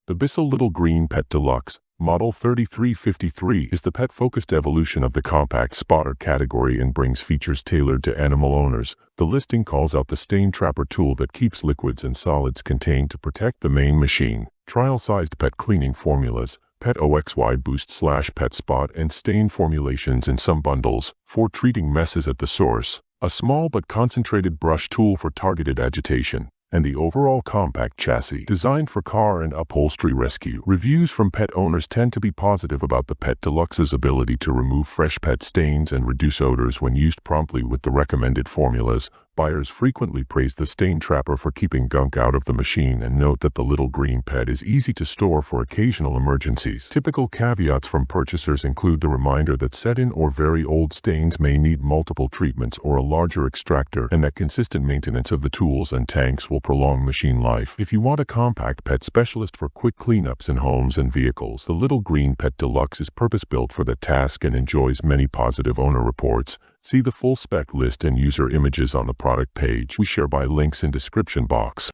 The BISSELL Little Green Pet Deluxe, Model 3353, is the pet-focused evolution of the compact spotter category and brings features tailored to animal owners. The listing calls out the stain trapper tool that keeps liquids and solids contained to protect the main machine, trial-sized pet cleaning formulas, Pet OXY Boost/Pet Spot and stain formulations in some bundles, for treating messes at the source, a small but concentrated brush tool for targeted agitation, and the overall compact chassis designed for car and upholstery rescue. Reviews from pet owners tend to be positive about the Pet Deluxe's ability to remove fresh pet stains and reduce odors when used promptly with the recommended formulas. Buyers frequently praise the stain trapper for keeping gunk out of the machine and note that the little green pet is easy to store for occasional emergencies. Typical caveats from purchasers include the reminder that set-in or very old stains may need multiple treatments or a larger extractor, and that consistent maintenance of the tools and tanks will prolong machine life. If you want a compact pet specialist for quick cleanups in homes and vehicles, the Little Green Pet Deluxe is purpose-built for the task and enjoys many positive owner reports. See the full spec list and user images on the product page we share by links in description box.